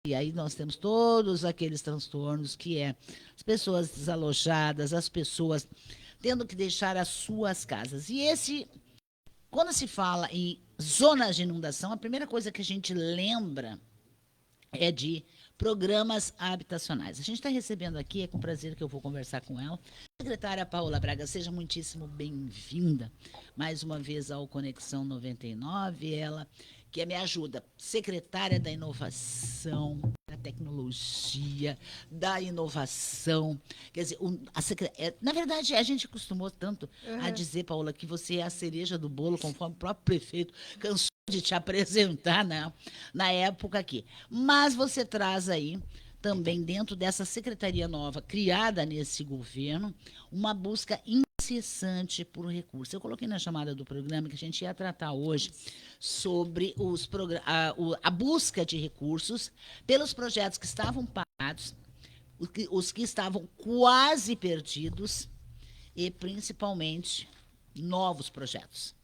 E aí nós temos todos aqueles transtornos que é as pessoas desalojadas, as pessoas tendo que deixar as suas casas. E quando se fala em zonas de inundação, a primeira coisa que a gente lembra é de programas habitacionais. A gente está recebendo aqui, é com prazer que eu vou conversar com ela. Secretária Paola Braga, seja muitíssimo bem-vinda mais uma vez ao Conexão 99. Ela que me ajuda, secretária da inovação, da tecnologia, da inovação. Quer dizer, na verdade, a gente acostumou tanto a dizer, Paola, que você é a cereja do bolo, conforme o próprio prefeito cansou de te apresentar na época aqui. Mas você traz aí, também dentro dessa secretaria nova, criada nesse governo, uma busca incessante por recursos. Eu coloquei na chamada do programa que a gente ia tratar hoje sobre a busca de recursos pelos projetos que estavam parados, os que estavam quase perdidos e, principalmente, novos projetos.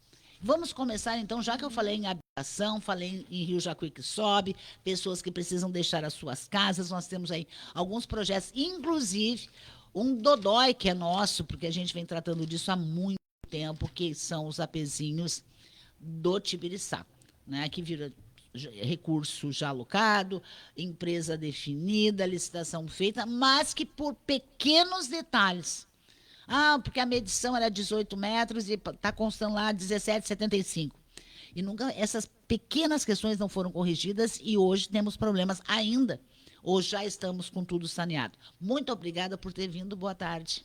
Vamos começar, então, já que eu falei em habitação, falei em Rio Jacuí que sobe, pessoas que precisam deixar as suas casas, nós temos aí alguns projetos, inclusive um dodói que é nosso, porque a gente vem tratando disso há muito tempo, que são os apezinhos do Tibiriçá, né, que vira recurso já alocado, empresa definida, licitação feita, mas que por pequenos detalhes. Porque a medição era 18 metros e está constando lá 17,75. E nunca essas pequenas questões não foram corrigidas e hoje temos problemas ainda. Ou já estamos com tudo saneado. Muito obrigada por ter vindo. Boa tarde.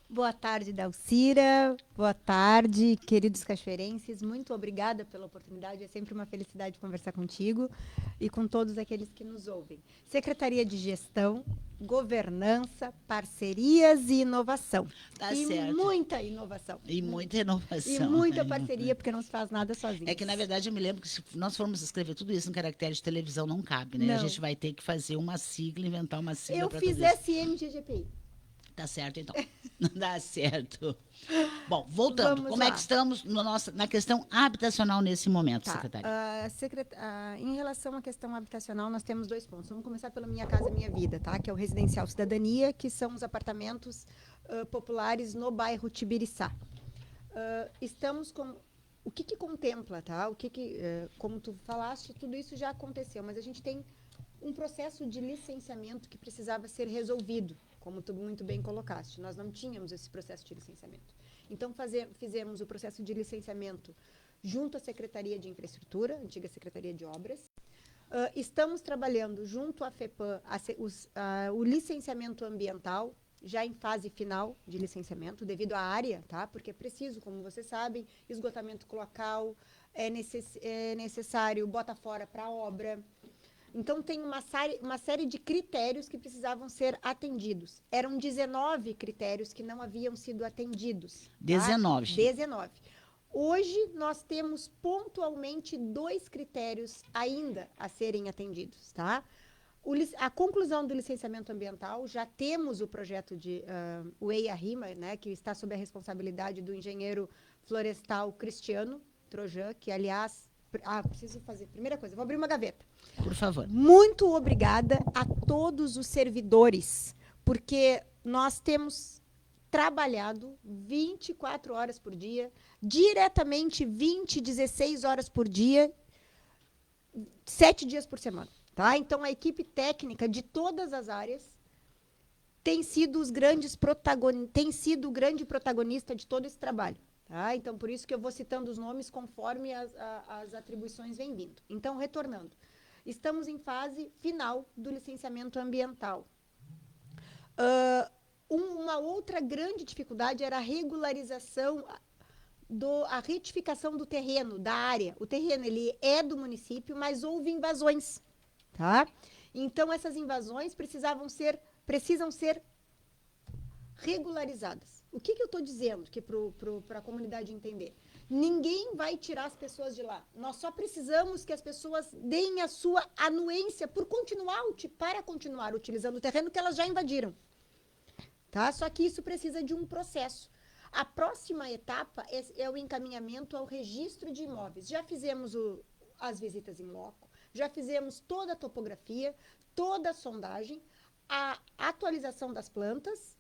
Boa tarde, Dalcira. Boa tarde, queridos cachoeirenses. Muito obrigada pela oportunidade. É sempre uma felicidade conversar contigo e com todos aqueles que nos ouvem. Secretaria de Gestão, Governança, Parcerias e Inovação. Tá e certo. Muita inovação. E muita inovação. E muita parceria, porque não se faz nada sozinho. É que, na verdade, eu me lembro que se nós formos escrever tudo isso em caractere de televisão, não cabe, né? Não. A gente vai ter que fazer uma sigla, inventar uma sigla. Eu fiz SMGGPI. Tá certo, então. Dá certo. Bom, voltando. Vamos como lá. É que estamos na questão habitacional nesse momento, Tá. secretária? Em relação à questão habitacional, nós temos 2 pontos. Vamos começar pela Minha Casa Minha Vida, tá? Que é o Residencial Cidadania, que são os apartamentos populares no bairro Tibiriçá. Estamos com... O que contempla, tá? Como tu falaste, tudo isso já aconteceu, mas a gente tem um processo de licenciamento que precisava ser resolvido, como tu muito bem colocaste. Nós não tínhamos esse processo de licenciamento. Então, fizemos o processo de licenciamento junto à Secretaria de Infraestrutura, antiga Secretaria de Obras. Estamos trabalhando junto à FEPAM o licenciamento ambiental, já em fase final de licenciamento, devido à área, tá? Porque é preciso, como vocês sabem, esgotamento cloacal, é necessário bota fora para a obra. Então, tem uma série de critérios que precisavam ser atendidos. Eram 19 critérios que não haviam sido atendidos. Tá? 19. 19. Hoje, nós temos pontualmente 2 critérios ainda a serem atendidos. Tá? A conclusão do licenciamento ambiental, já temos o projeto o EIA-RIMA, né, que está sob a responsabilidade do engenheiro florestal Cristiano Trojan, que, aliás... preciso fazer. Primeira coisa, vou abrir uma gaveta. Por favor. Muito obrigada a todos os servidores, porque nós temos trabalhado 24 horas por dia, diretamente 16 horas por dia, 7 dias por semana. Tá? Então, a equipe técnica de todas as áreas tem sido o grande protagonista de todo esse trabalho. Tá? Então, por isso que eu vou citando os nomes conforme as atribuições vêm vindo. Então, retornando. Estamos em fase final do licenciamento ambiental. Uma outra grande dificuldade era a regularização, a retificação do terreno, da área. O terreno ele é do município, mas houve invasões. Tá? Então, essas invasões precisam ser regularizadas. O que eu estou dizendo para a comunidade entender? Ninguém vai tirar as pessoas de lá. Nós só precisamos que as pessoas deem a sua anuência para continuar utilizando o terreno que elas já invadiram. Tá? Só que isso precisa de um processo. A próxima etapa é o encaminhamento ao registro de imóveis. Já fizemos as visitas em loco, já fizemos toda a topografia, toda a sondagem, a atualização das plantas,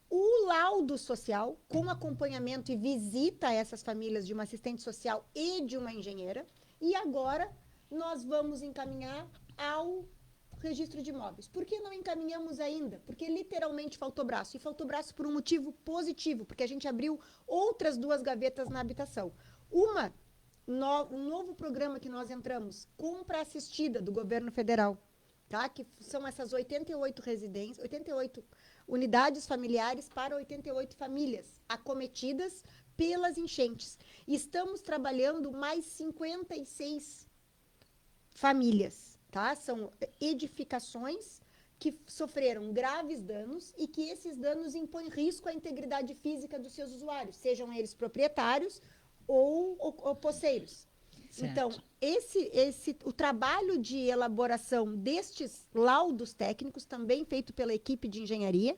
o laudo social com acompanhamento e visita a essas famílias de uma assistente social e de uma engenheira. E agora nós vamos encaminhar ao registro de imóveis. Por que não encaminhamos ainda? Porque literalmente faltou braço. E faltou braço por um motivo positivo, porque a gente abriu outras 2 gavetas na habitação. Um novo programa que nós entramos, compra assistida do governo federal, tá? Que são essas 88 residências, 88 unidades familiares para 88 famílias acometidas pelas enchentes. Estamos trabalhando mais 56 famílias, tá? São edificações que sofreram graves danos e que esses danos impõem risco à integridade física dos seus usuários, sejam eles proprietários ou poceiros. Certo. Então, o trabalho de elaboração destes laudos técnicos, também feito pela equipe de engenharia,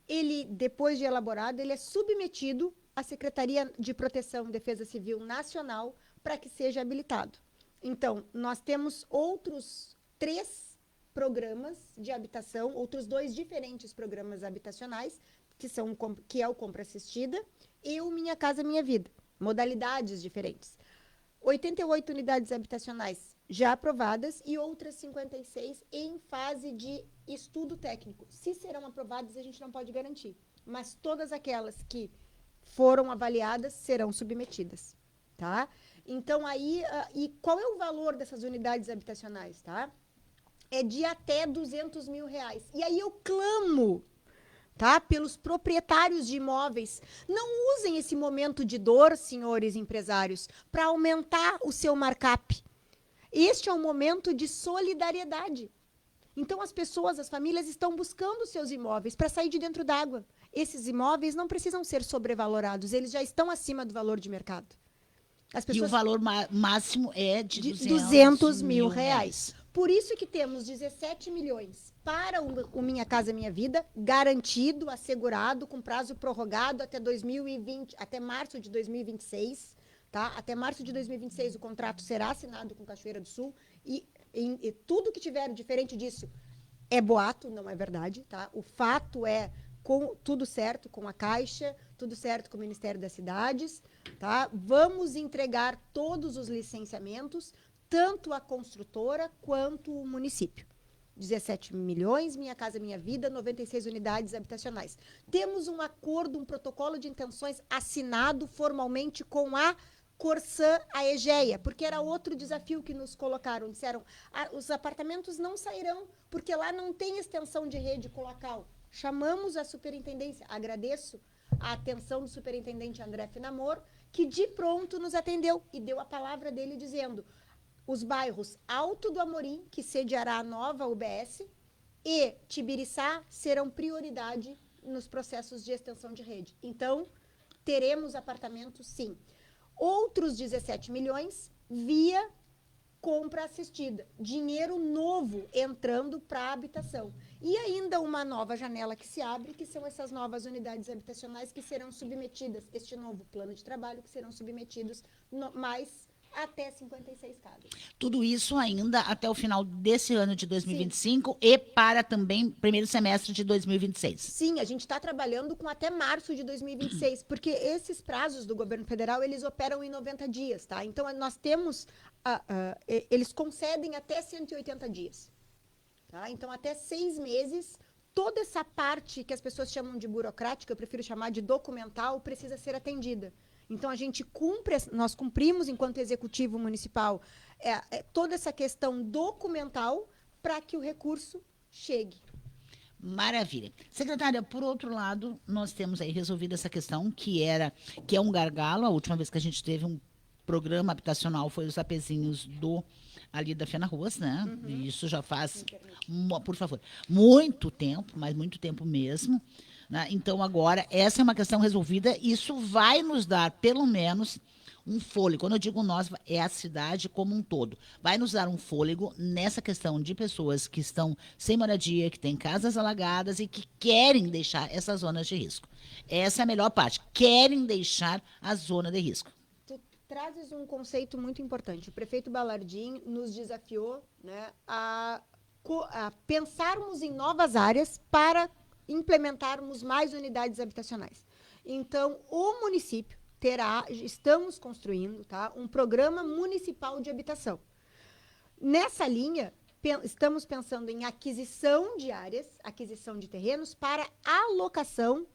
ele, depois de elaborado, ele é submetido à Secretaria de Proteção e Defesa Civil Nacional para que seja habilitado. Então, nós temos outros 3 programas de habitação, outros 2 diferentes programas habitacionais, que é o Compra Assistida e o Minha Casa Minha Vida, modalidades diferentes. 88 unidades habitacionais já aprovadas e outras 56 em fase de estudo técnico. Se serão aprovadas, a gente não pode garantir, mas todas aquelas que foram avaliadas serão submetidas, tá? Então, aí, e qual é o valor dessas unidades habitacionais, tá? É de até R$200 mil. E aí eu clamo, tá, pelos proprietários de imóveis, não usem esse momento de dor, senhores empresários, para aumentar o seu markup. Este é um momento de solidariedade. Então, as pessoas, as famílias estão buscando seus imóveis para sair de dentro d'água. Esses imóveis não precisam ser sobrevalorados, eles já estão acima do valor de mercado. As pessoas... E o valor máximo é de R$200 mil. Por isso que temos 17 milhões para o Minha Casa Minha Vida, garantido, assegurado, com prazo prorrogado até 2020, até março de 2026, tá? Até março de 2026 o contrato será assinado com Cachoeira do Sul e tudo que tiver diferente disso é boato, não é verdade, tá? O fato é tudo certo com a Caixa, tudo certo com o Ministério das Cidades, tá? Vamos entregar todos os licenciamentos, tanto a construtora quanto o município. 17 milhões, Minha Casa Minha Vida, 96 unidades habitacionais. Temos um acordo, um protocolo de intenções assinado formalmente com a Corsã, a Egeia, porque era outro desafio que nos colocaram. Disseram, os apartamentos não sairão, porque lá não tem extensão de rede colocal. Chamamos a superintendência, agradeço a atenção do superintendente André Finamor, que de pronto nos atendeu e deu a palavra dele dizendo: os bairros Alto do Amorim, que sediará a nova UBS, e Tibiriçá serão prioridade nos processos de extensão de rede. Então, teremos apartamentos, sim. Outros 17 milhões via compra assistida. Dinheiro novo entrando para a habitação. E ainda uma nova janela que se abre, que são essas novas unidades habitacionais que serão submetidas, este novo plano de trabalho, que serão submetidos mais até 56 casas. Tudo isso ainda até o final desse ano de 2025 e para também primeiro semestre de 2026. Sim, a gente está trabalhando com até março de 2026, porque esses prazos do governo federal, eles operam em 90 dias, tá? Então, nós temos, eles concedem até 180 dias, tá? Então, até 6 meses, toda essa parte que as pessoas chamam de burocrática, eu prefiro chamar de documental, precisa ser atendida. Então, nós cumprimos, enquanto executivo municipal, toda essa questão documental para que o recurso chegue. Maravilha. Secretária, por outro lado, nós temos aí resolvido essa questão, que é um gargalo. A última vez que a gente teve um programa habitacional foi os apezinhos ali da Fiana Ruas, né? Uhum. E isso já faz, por favor, muito tempo, mas muito tempo mesmo. Então, agora, essa é uma questão resolvida. Isso vai nos dar, pelo menos, um fôlego. Quando eu digo nós, é a cidade como um todo. Vai nos dar um fôlego nessa questão de pessoas que estão sem moradia, que têm casas alagadas e que querem deixar essas zonas de risco. Essa é a melhor parte. Querem deixar a zona de risco. Tu trazes um conceito muito importante. O prefeito Balardim nos desafiou, né, a pensarmos em novas áreas para implementarmos mais unidades habitacionais. Então, o município estamos construindo, tá, um programa municipal de habitação. Nessa linha, estamos pensando em aquisição de áreas, aquisição de terrenos para alocação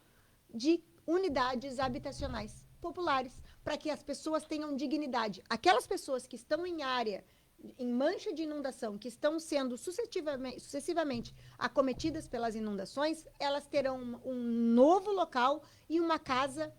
de unidades habitacionais populares, para que as pessoas tenham dignidade. Aquelas pessoas que estão em área, em mancha de inundação, que estão sendo sucessivamente acometidas pelas inundações, elas terão um novo local e uma casa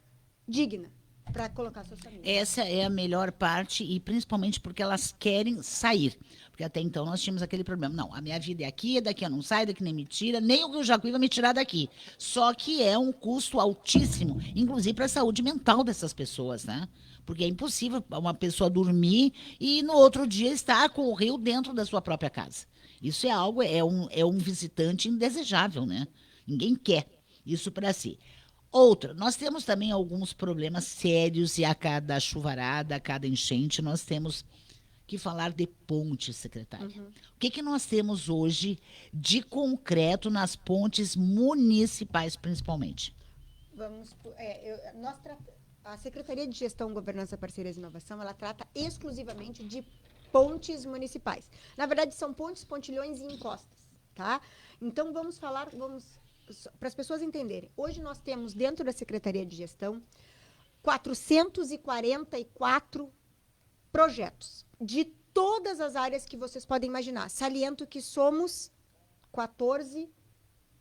digna para colocar suas famílias. Essa é a melhor parte, e principalmente porque elas querem sair. Porque até então nós tínhamos aquele problema. Não, a minha vida é aqui, daqui eu não saio, daqui nem me tira, nem o Rio Jacuí vai me tirar daqui. Só que é um custo altíssimo, inclusive para a saúde mental dessas pessoas, né? Porque é impossível uma pessoa dormir e no outro dia estar com o rio dentro da sua própria casa. Isso é algo, é um visitante indesejável, né? Ninguém quer isso para si. Outra, nós temos também alguns problemas sérios, e a cada chuvarada, a cada enchente, nós temos que falar de pontes, secretária. O que nós temos hoje de concreto nas pontes municipais, principalmente? A Secretaria de Gestão, Governança, Parcerias e Inovação, ela trata exclusivamente de pontes municipais. Na verdade, são pontes, pontilhões e encostas, tá? Então, para as pessoas entenderem, hoje nós temos dentro da Secretaria de Gestão 444 projetos de todas as áreas que vocês podem imaginar. Saliento que somos 14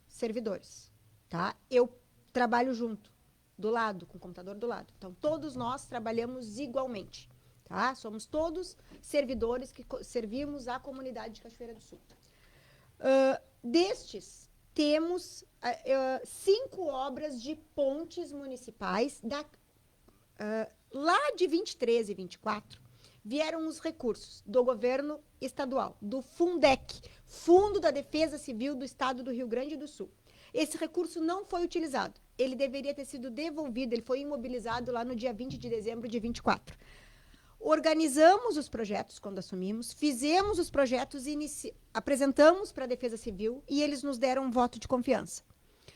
servidores, tá? Eu trabalho junto, do lado, com o computador do lado. Então, todos nós trabalhamos igualmente, tá? Somos todos servidores que servimos a comunidade de Cachoeira do Sul. Destes, temos 5 obras de pontes municipais. Lá de 23 e 24, vieram os recursos do governo estadual, do Fundec, Fundo da Defesa Civil do Estado do Rio Grande do Sul. Esse recurso não foi utilizado. Ele deveria ter sido devolvido, ele foi imobilizado lá no dia 20 de dezembro de 24. Organizamos os projetos quando assumimos, fizemos os projetos, apresentamos para a Defesa Civil e eles nos deram um voto de confiança.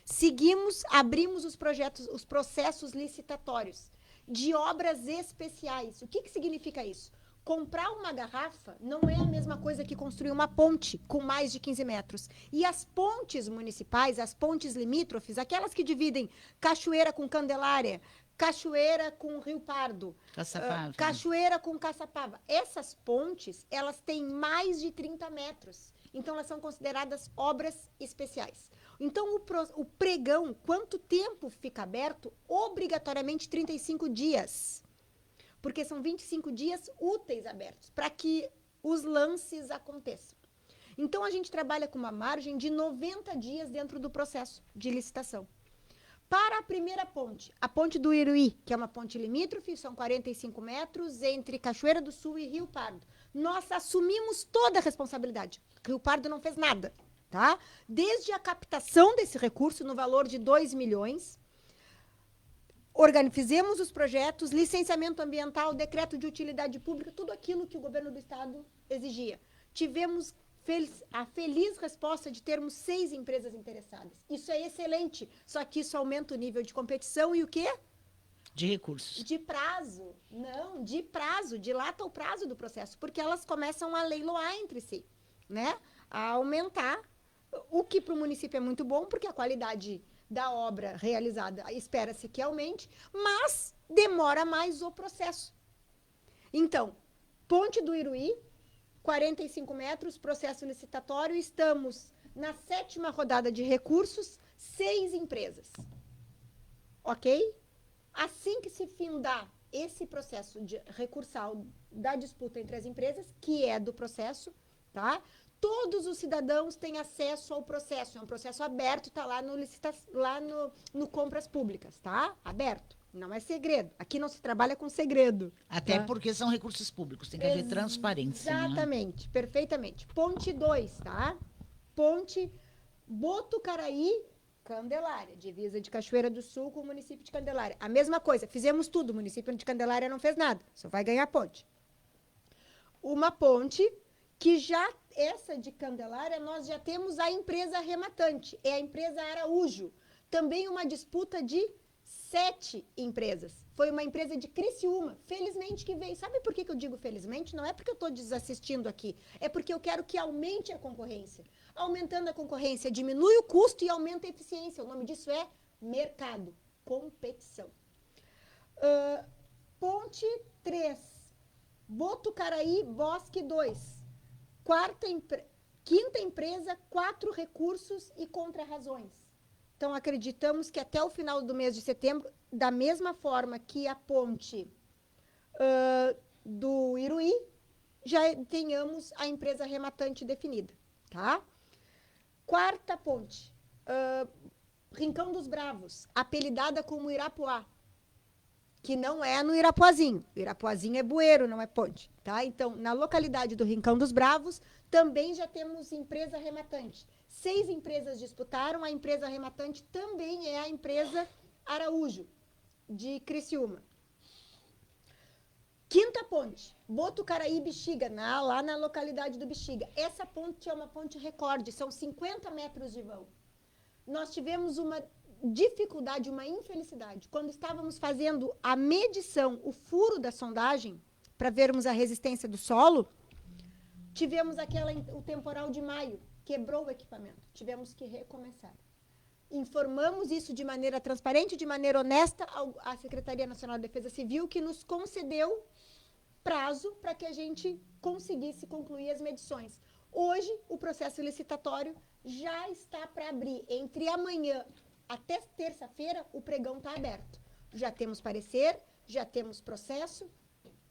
Seguimos, abrimos os processos licitatórios de obras especiais. O que significa isso? Comprar uma garrafa não é a mesma coisa que construir uma ponte com mais de 15 metros. E as pontes municipais, as pontes limítrofes, aquelas que dividem Cachoeira com Candelária, Cachoeira com Rio Pardo, Cachoeira com Caçapava. Essas pontes, elas têm mais de 30 metros. Então, elas são consideradas obras especiais. Então, o pregão, quanto tempo fica aberto? Obrigatoriamente 35 dias. Porque são 25 dias úteis abertos, para que os lances aconteçam. Então, a gente trabalha com uma margem de 90 dias dentro do processo de licitação. Para a primeira ponte, a ponte do Iruí, que é uma ponte limítrofe, são 45 metros entre Cachoeira do Sul e Rio Pardo. Nós assumimos toda a responsabilidade. Rio Pardo não fez nada, tá? Desde a captação desse recurso no valor de 2 milhões, fizemos os projetos, licenciamento ambiental, decreto de utilidade pública, tudo aquilo que o governo do estado exigia. Tivemos a feliz resposta de termos 6 empresas interessadas. Isso é excelente, só que isso aumenta o nível de competição e o quê? De recursos. De prazo. Não, de prazo, dilata o prazo do processo, porque elas começam a leiloar entre si, né? A aumentar, o que para o município é muito bom, porque a qualidade da obra realizada espera-se que aumente, mas demora mais o processo. Então, Ponte do Iruí, 45 metros, processo licitatório, estamos na 7ª rodada de recursos, 6 empresas. Ok? Assim que se findar esse processo de recursal da disputa entre as empresas, que é do processo, tá? Todos os cidadãos têm acesso ao processo. É um processo aberto, está lá no Compras Públicas, tá? Aberto. Não é segredo. Aqui não se trabalha com segredo. Até tá? porque são recursos públicos, tem que haver transparência. Exatamente, né? Perfeitamente. Ponte 2, tá? Ponte Botucaraí, Candelária, divisa de Cachoeira do Sul com o município de Candelária. A mesma coisa, fizemos tudo, o município de Candelária não fez nada, só vai ganhar ponte. Uma ponte que já essa de Candelária, nós já temos a empresa rematante, é a empresa Araújo. Também uma disputa de 7 empresas. Foi uma empresa de Criciúma, felizmente que veio. Sabe por que eu digo felizmente? Não é porque eu estou desassistindo aqui, é porque eu quero que aumente a concorrência. Aumentando a concorrência, diminui o custo e aumenta a eficiência. O nome disso é mercado, competição. Ponte 3, Botucaraí, Bosque 2. Quinta empresa, 4 recursos e contrarrazões. Então, acreditamos que até o final do mês de setembro, da mesma forma que a ponte do Iruí, já tenhamos a empresa rematante definida. Tá? Quarta ponte, Rincão dos Bravos, apelidada como Irapuá, que não é no Irapuazinho. Irapuazinho é bueiro, não é ponte. Tá? Então, na localidade do Rincão dos Bravos, também já temos empresa rematante. 6 empresas disputaram, a empresa rematante também é a empresa Araújo, de Criciúma. Quinta ponte, Botucaraí, Bexiga, lá na localidade do Bexiga. Essa ponte é uma ponte recorde, são 50 metros de vão. Nós tivemos uma dificuldade, uma infelicidade. Quando estávamos fazendo a medição, o furo da sondagem, para vermos a resistência do solo, tivemos o temporal de maio, quebrou o equipamento. Tivemos que recomeçar. Informamos isso de maneira transparente, de maneira honesta, à Secretaria Nacional de Defesa Civil, que nos concedeu prazo para que a gente conseguisse concluir as medições. Hoje, o processo licitatório já está para abrir. Entre amanhã até terça-feira, o pregão está aberto. Já temos parecer, já temos processo,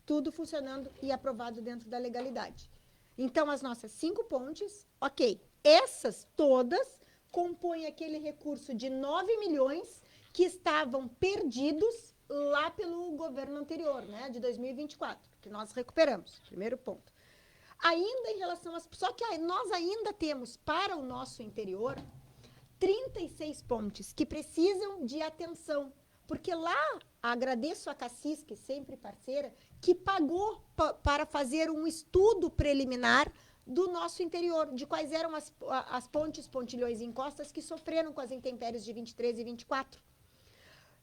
tudo funcionando e aprovado dentro da legalidade. Então, as nossas 5 pontes, ok, essas todas compõem aquele recurso de 9 milhões que estavam perdidos lá pelo governo anterior, né, de 2024, que nós recuperamos, primeiro ponto. Ainda em relação às... Só que nós ainda temos para o nosso interior 36 pontes que precisam de atenção, porque lá, agradeço a Cassis, que sempre parceira, que pagou para fazer um estudo preliminar do nosso interior, de quais eram as pontes, pontilhões e encostas que sofreram com as intempéries de 23 e 24.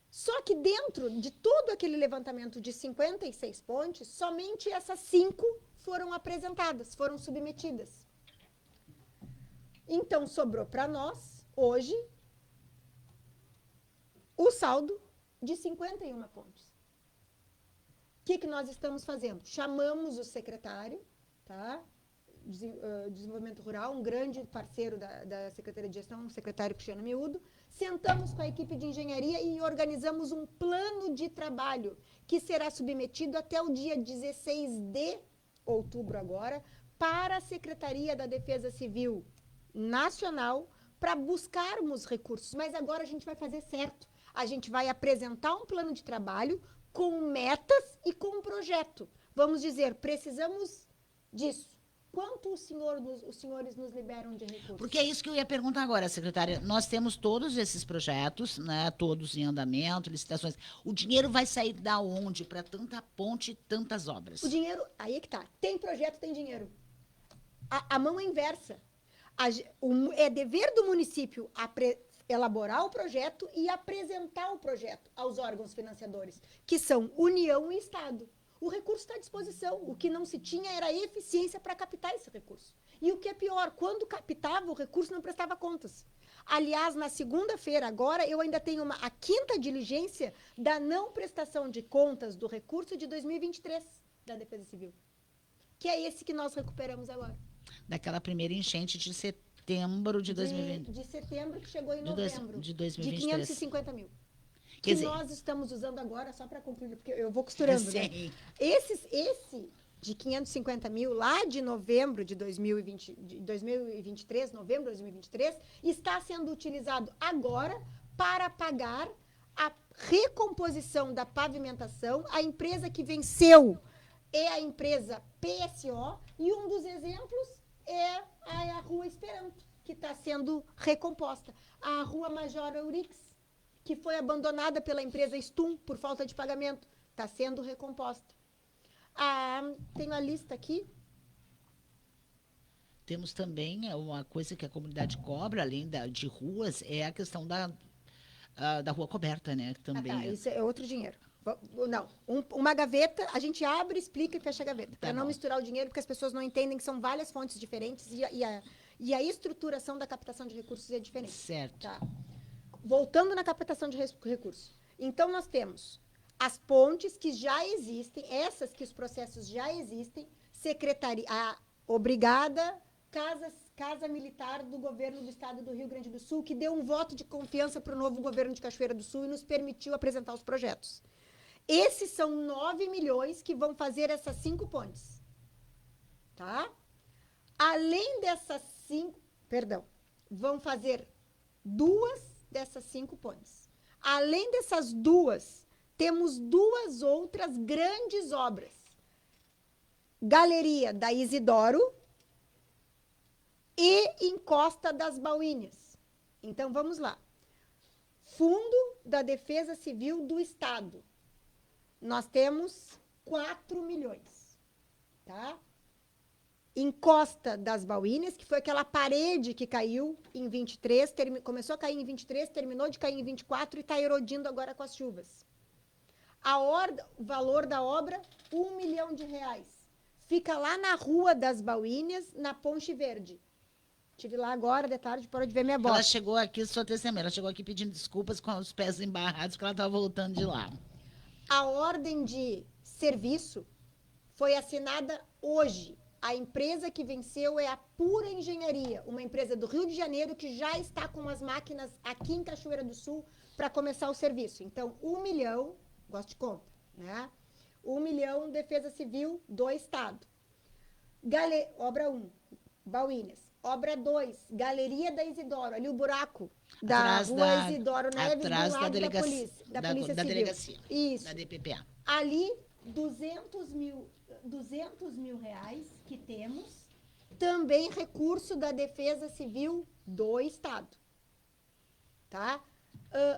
Só que dentro de todo aquele levantamento de 56 pontes, somente essas 5 foram apresentadas, foram submetidas. Então, sobrou para nós, hoje, o saldo de 51 pontes. O que nós estamos fazendo? Chamamos o secretário, tá? Desenvolvimento Rural, um grande parceiro da Secretaria de Gestão, o secretário Cristiano Miúdo, sentamos com a equipe de engenharia e organizamos um plano de trabalho que será submetido até o dia 16 de outubro agora para a Secretaria da Defesa Civil Nacional para buscarmos recursos. Mas agora a gente vai fazer certo. A gente vai apresentar um plano de trabalho com metas e com um projeto. Vamos dizer, precisamos disso. Quanto os senhores nos liberam de recursos? Porque é isso que eu ia perguntar agora, secretária. Nós temos todos esses projetos, né, todos em andamento, licitações. O dinheiro vai sair da onde para tanta ponte e tantas obras? O dinheiro, aí é que tá. Tem projeto, tem dinheiro. A mão é inversa. É dever do município elaborar o projeto e apresentar o projeto aos órgãos financiadores, que são União e Estado. O recurso está à disposição. O que não se tinha era eficiência para captar esse recurso. E o que é pior, quando captava, o recurso não prestava contas. Aliás, na segunda-feira, agora, eu ainda tenho a 5ª diligência da não prestação de contas do recurso de 2023 da Defesa Civil. Que é esse que nós recuperamos agora. Daquela primeira enchente de setembro de 2020. De setembro, que chegou em novembro. De 2023. De 550 mil. Quer dizer, nós estamos usando agora, só para concluir, porque eu vou costurando, né? Esse de 550 mil, lá de novembro de 2023, novembro de 2023, está sendo utilizado agora para pagar a recomposição da pavimentação. A empresa que venceu é a empresa PSO, e um dos exemplos é a Rua Esperanto, que está sendo recomposta. A Rua Major Eurix, que foi abandonada pela empresa Stum por falta de pagamento, está sendo recomposta. Tenho a lista aqui. Temos também uma coisa que a comunidade cobra, além de ruas, é a questão da rua coberta, né? Que Ah, também tá, isso é outro dinheiro. Não, uma gaveta, a gente abre, explica e fecha a gaveta, para não bom. misturar o dinheiro, porque as pessoas não entendem que são várias fontes diferentes e a estruturação da captação de recursos é diferente. Certo. Tá? Voltando na captação de recursos. Então, nós temos as pontes que já existem, essas que os processos já existem, obrigada, Casa Militar do Governo do Estado do Rio Grande do Sul, que deu um voto de confiança para o novo governo de Cachoeira do Sul e nos permitiu apresentar os projetos. Esses são 9 milhões que vão fazer essas 5 pontes. Tá? Além dessas 5, vão fazer 2 dessas 5 pontes. Além dessas 2, temos 2 outras grandes obras. Galeria da Isidoro e Encosta das Bauínias. Então, vamos lá. Fundo da Defesa Civil do Estado. Nós temos 4 milhões. Tá? Encosta das Bauínias, que foi aquela parede que caiu em 23, começou a cair em 23, terminou de cair em 24 e está erodindo agora com as chuvas. O valor da obra, R$1 milhão. Fica lá na Rua das Bauínias, na Ponte Verde. Estive lá agora, de tarde, para ver minha bota. Ela chegou aqui, sua testemunha, ela chegou aqui pedindo desculpas com os pés embarrados, porque ela estava voltando de lá. A ordem de serviço foi assinada hoje. A empresa que venceu é a Pura Engenharia, uma empresa do Rio de Janeiro que já está com as máquinas aqui em Cachoeira do Sul para começar o serviço. Então, R$1 milhão, gosto de compra, né? R$1 milhão, Defesa Civil do Estado. Obra 1, Bauínias. Obra 2, Galeria da Isidoro, ali o buraco da Rua Isidoro Neves, atrás do lado da Polícia Civil. delegacia. Isso. Da DPPA. Ali, 200 mil reais que temos, também recurso da Defesa Civil do Estado. Tá?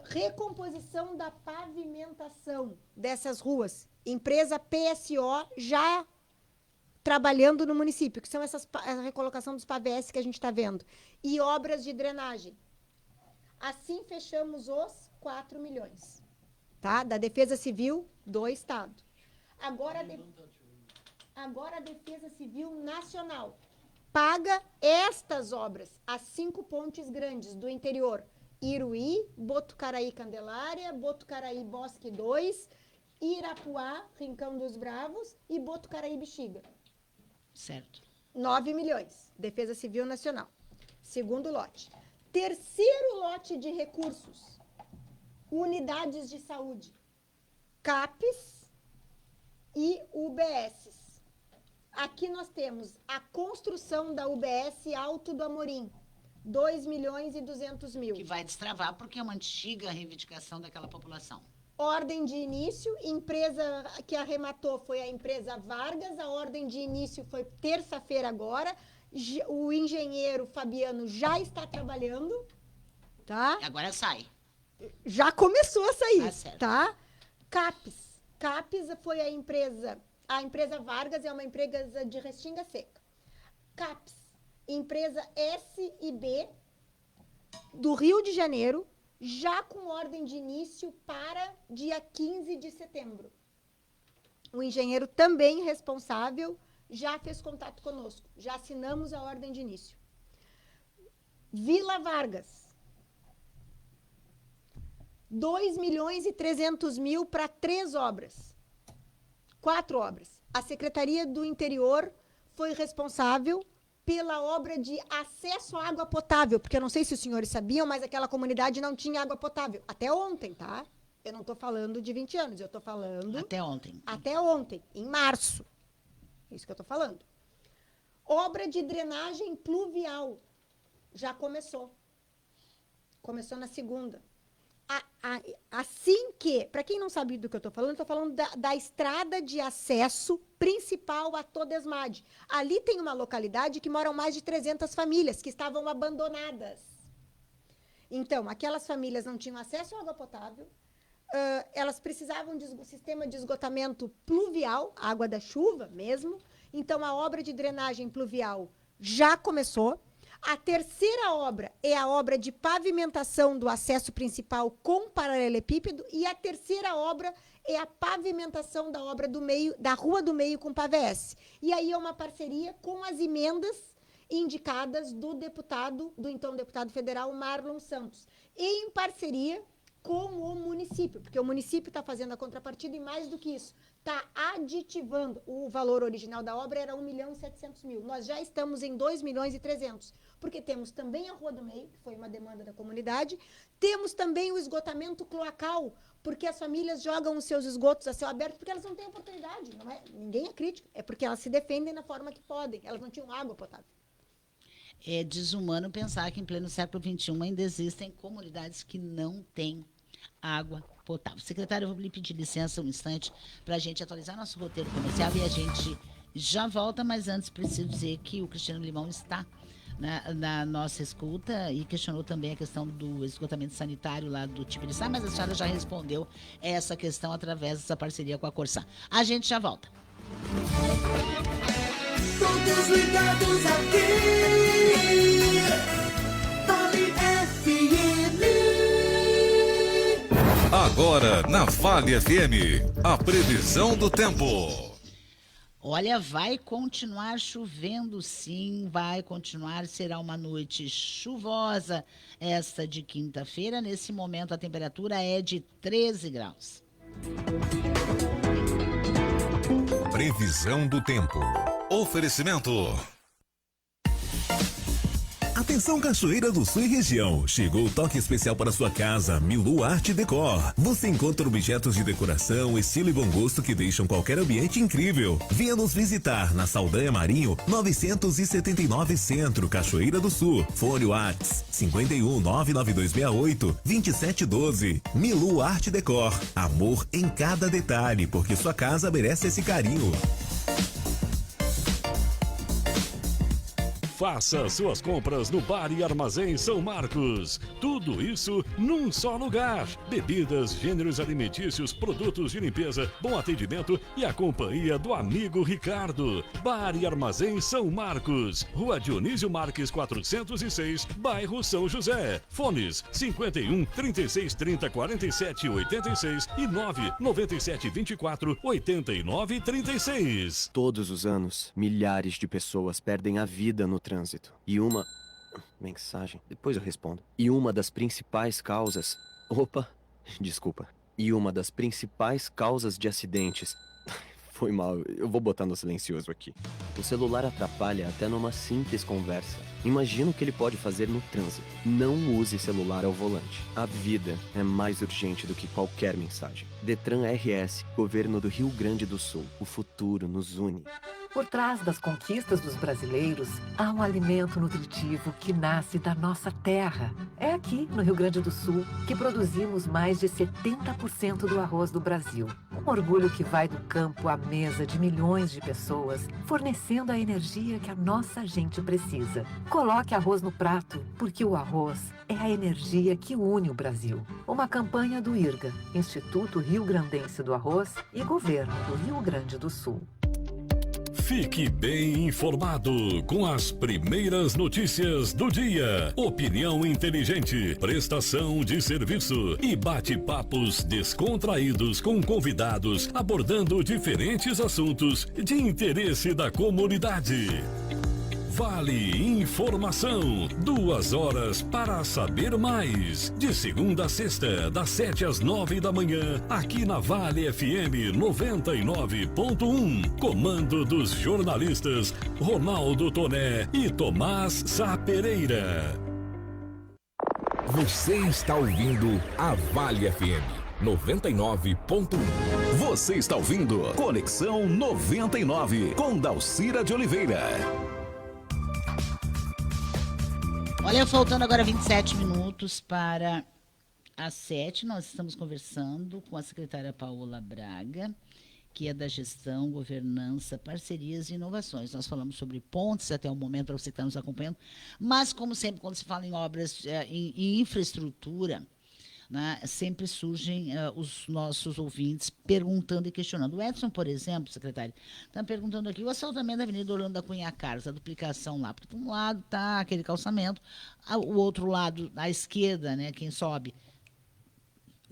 Recomposição da pavimentação dessas ruas. Empresa PSO já trabalhando no município, que são a recolocação dos pavés que a gente está vendo. E obras de drenagem. Assim, fechamos os 4 milhões. Tá? Da Defesa Civil do Estado. Agora a Defesa Civil Nacional paga estas obras, as 5 pontes grandes do interior. Iruí, Botucaraí Candelária, Botucaraí Bosque 2, Irapuá, Rincão dos Bravos e Botucaraí Bexiga. Certo. 9 milhões, Defesa Civil Nacional. Segundo lote. Terceiro lote de recursos, unidades de saúde, CAPES e UBSs. Aqui nós temos a construção da UBS Alto do Amorim, 2 milhões e 200 mil. Que vai destravar porque é uma antiga reivindicação daquela população. Ordem de início, empresa que arrematou foi a empresa Vargas, a ordem de início foi terça-feira agora, o engenheiro Fabiano já está trabalhando, tá? Agora sai. Já começou a sair, Tá certo. tá? CAPES foi a empresa Vargas é uma empresa de Restinga Seca. CAPES, empresa S&B do Rio de Janeiro, já com ordem de início para dia 15 de setembro. O engenheiro também responsável já fez contato conosco. Já assinamos a ordem de início. Vila Vargas. 2 milhões e 300 mil para 3 obras. 4 obras. A Secretaria do Interior foi responsável pela obra de acesso à água potável, porque eu não sei se os senhores sabiam, mas aquela comunidade não tinha água potável. Até ontem, tá? Eu não estou falando de 20 anos, eu estou falando... Até ontem. Até ontem, em março. Isso que eu estou falando. Obra de drenagem pluvial. Já começou. Começou na segunda. Assim que, para quem não sabe do que eu estou falando da estrada de acesso principal a Todesmade. Ali tem uma localidade que moram mais de 300 famílias que estavam abandonadas. Então, aquelas famílias não tinham acesso à água potável, elas precisavam de sistema de esgotamento pluvial, água da chuva mesmo. Então, a obra de drenagem pluvial já começou. A terceira obra é a obra de pavimentação do acesso principal com paralelepípedo e a terceira obra é a pavimentação da obra do meio, da Rua do Meio com pavés. E aí é uma parceria com as emendas indicadas do então deputado federal Marlon Santos, em parceria com o município, porque o município está fazendo a contrapartida e mais do que isso, está aditivando. O valor original da obra era 1.700.000. Nós já estamos em 2.300.000, porque temos também a Rua do Meio, que foi uma demanda da comunidade, temos também o esgotamento cloacal, porque as famílias jogam os seus esgotos a céu aberto porque elas não têm oportunidade, não é? Ninguém é crítico, é porque elas se defendem da forma que podem, elas não tinham água potável. É desumano pensar que em pleno século XXI ainda existem comunidades que não têm água potável. Secretário, eu vou lhe pedir licença um instante para a gente atualizar nosso roteiro comercial e a gente já volta, mas antes preciso dizer que o Cristiano Limão está na nossa escuta e questionou também a questão do esgotamento sanitário lá do Tibiriçá, mas a senhora já respondeu essa questão através dessa parceria com a Corsã. A gente já volta. Todos ligados aqui. Vale FM. Agora na Vale FM, a previsão do tempo. Olha, vai continuar chovendo sim, vai continuar, será uma noite chuvosa esta de quinta-feira. Nesse momento a temperatura é de 13 graus. Previsão do tempo. Oferecimento. Atenção Cachoeira do Sul e região, chegou o toque especial para sua casa, Milu Arte Decor. Você encontra objetos de decoração, estilo e bom gosto que deixam qualquer ambiente incrível. Venha nos visitar na Saldanha Marinho, 979 Centro, Cachoeira do Sul. Fone Whats 51 99268 2712. Milu Arte Decor, amor em cada detalhe, porque sua casa merece esse carinho. Faça suas compras no Bar e Armazém São Marcos. Tudo isso num só lugar. Bebidas, gêneros alimentícios, produtos de limpeza, bom atendimento e a companhia do amigo Ricardo. Bar e Armazém São Marcos. Rua Dionísio Marques 406, bairro São José. Fones 51 36 30 47 86 e 9 97 24 89 36. Todos os anos, milhares de pessoas perdem a vida no trânsito. E uma... Mensagem. Depois eu respondo. E uma das principais causas... Opa, desculpa. E uma das principais causas de acidentes... Foi mal, eu vou botar no silencioso aqui. O celular atrapalha até numa simples conversa. Imagina o que ele pode fazer no trânsito. Não use celular ao volante. A vida é mais urgente do que qualquer mensagem. Detran RS, Governo do Rio Grande do Sul. O futuro nos une. Por trás das conquistas dos brasileiros, há um alimento nutritivo que nasce da nossa terra. É aqui, no Rio Grande do Sul, que produzimos mais de 70% do arroz do Brasil. Um orgulho que vai do campo à mesa de milhões de pessoas, fornecendo a energia que a nossa gente precisa. Coloque arroz no prato, porque o arroz é a energia que une o Brasil. Uma campanha do IRGA, Instituto Rio Grandense do Arroz e Governo do Rio Grande do Sul. Fique bem informado com as primeiras notícias do dia. Opinião inteligente, prestação de serviço e bate-papos descontraídos com convidados abordando diferentes assuntos de interesse da comunidade. Vale Informação. 2 horas para saber mais. De segunda a sexta, das 7 às 9 da manhã, aqui na Vale FM 99.1. Comando dos jornalistas Ronaldo Toné e Tomás Sá Pereira. Você está ouvindo a Vale FM 99.1. Você está ouvindo Conexão 99 com Dalcira de Oliveira. Olha, faltando agora 27 minutos para as 7, nós estamos conversando com a secretária Paola Braga, que é da Gestão, Governança, Parcerias e Inovações. Nós falamos sobre pontes até o momento, para você que está nos acompanhando, mas, como sempre, quando se fala em obras, em infraestrutura, né, sempre surgem os nossos ouvintes perguntando e questionando. O Edson, por exemplo, secretário, está perguntando aqui o assaltamento da Avenida Orlando da Cunha Carlos, a duplicação lá, porque de um lado está aquele calçamento, o outro lado, à esquerda, né, quem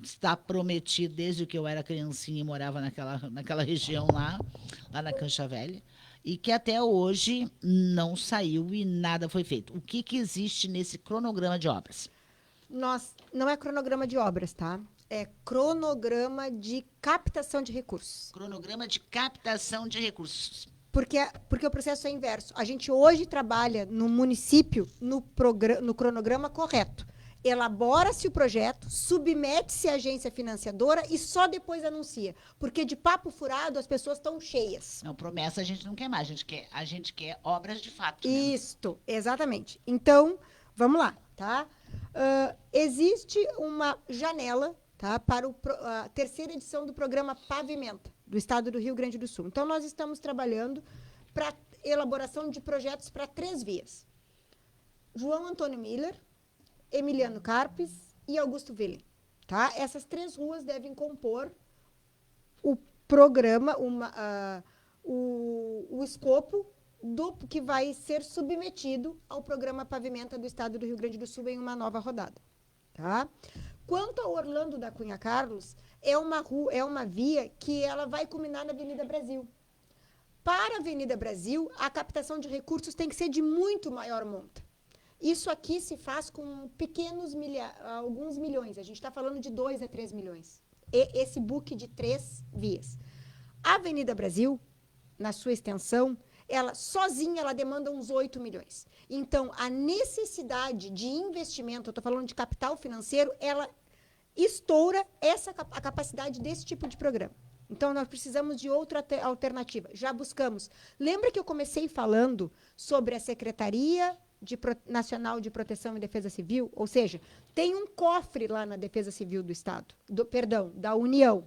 está prometido desde que eu era criancinha e morava naquela região lá na Cancha Velha, e que até hoje não saiu e nada foi feito. O que existe nesse cronograma de obras? Não é cronograma de obras, tá? É cronograma de captação de recursos. Cronograma de captação de recursos. Porque o processo é inverso. A gente hoje trabalha no município no cronograma correto. Elabora-se o projeto, submete-se à agência financiadora e só depois anuncia. Porque de papo furado as pessoas estão cheias. Não, promessa a gente não quer mais, a gente quer obras de fato. Né? Isto, exatamente. Então, vamos lá, tá? Existe uma janela, tá, para a terceira edição do programa Pavimenta, do Estado do Rio Grande do Sul. Então, nós estamos trabalhando para elaboração de projetos para 3 vias. João Antônio Miller, Emiliano Carpes e Augusto Willing. Tá? Essas 3 ruas devem compor o programa, o escopo do que vai ser submetido ao programa Pavimenta do Estado do Rio Grande do Sul em uma nova rodada. Tá? Quanto ao Orlando da Cunha Carlos, é uma via que ela vai culminar na Avenida Brasil. Para a Avenida Brasil, a captação de recursos tem que ser de muito maior monta. Isso aqui se faz com alguns milhões. A gente está falando de 2 a 3 milhões. Esse book de 3 vias. A Avenida Brasil, na sua extensão, ela sozinha ela demanda uns 8 milhões. Então, a necessidade de investimento, eu estou falando de capital financeiro, ela estoura a capacidade desse tipo de programa. Então, nós precisamos de outra alternativa. Já buscamos. Lembra que eu comecei falando sobre a Secretaria Nacional de Proteção e Defesa Civil? Ou seja, tem um cofre lá na Defesa Civil do Estado, da União.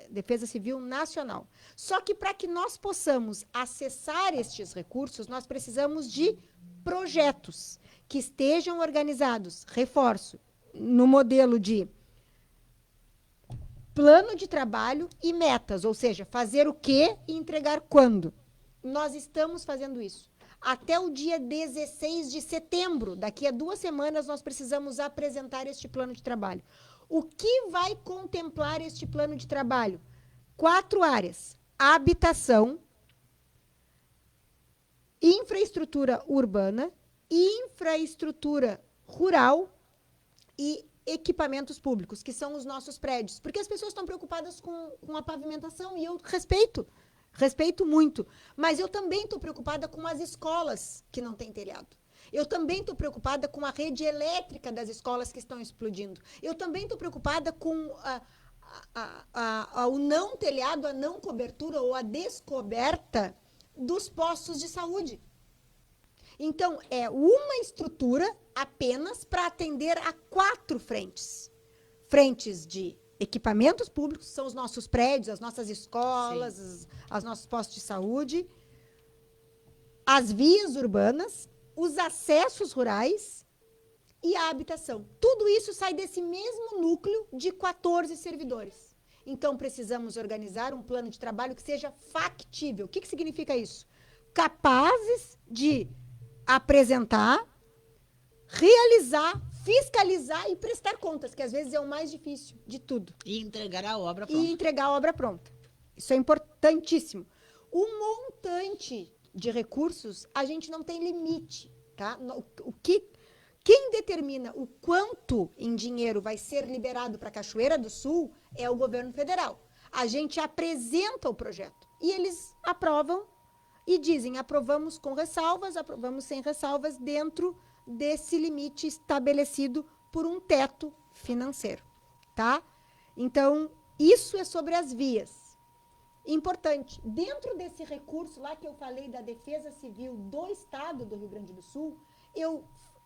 Defesa Civil Nacional. Só que para que nós possamos acessar estes recursos, nós precisamos de projetos que estejam organizados, reforço, no modelo de plano de trabalho e metas, ou seja, fazer o quê e entregar quando. Nós estamos fazendo isso. Até o dia 16 de setembro, daqui a 2 semanas, nós precisamos apresentar este plano de trabalho. O que vai contemplar este plano de trabalho? 4 áreas: habitação, infraestrutura urbana, infraestrutura rural e equipamentos públicos, que são os nossos prédios. Porque as pessoas estão preocupadas com a pavimentação e eu respeito muito. Mas eu também estou preocupada com as escolas que não têm telhado. Eu também estou preocupada com a rede elétrica das escolas que estão explodindo. Eu também estou preocupada com o não telhado, a não cobertura ou a descoberta dos postos de saúde. Então, é uma estrutura apenas para atender a 4 frentes. Frentes de equipamentos públicos, são os nossos prédios, as nossas escolas, os nossos postos de saúde, as vias urbanas, os acessos rurais e a habitação. Tudo isso sai desse mesmo núcleo de 14 servidores. Então, precisamos organizar um plano de trabalho que seja factível. O que significa isso? Capazes de apresentar, realizar, fiscalizar e prestar contas, que às vezes é o mais difícil de tudo. E entregar a obra pronta. Isso é importantíssimo. O montante de recursos, a gente não tem limite, tá? Quem determina o quanto em dinheiro vai ser liberado para Cachoeira do Sul é o governo federal. A gente apresenta o projeto e eles aprovam e dizem: aprovamos com ressalvas, aprovamos sem ressalvas, dentro desse limite estabelecido por um teto financeiro, tá? Então, isso é sobre as vias. Importante, dentro desse recurso lá que eu falei da Defesa Civil do Estado do Rio Grande do Sul, eu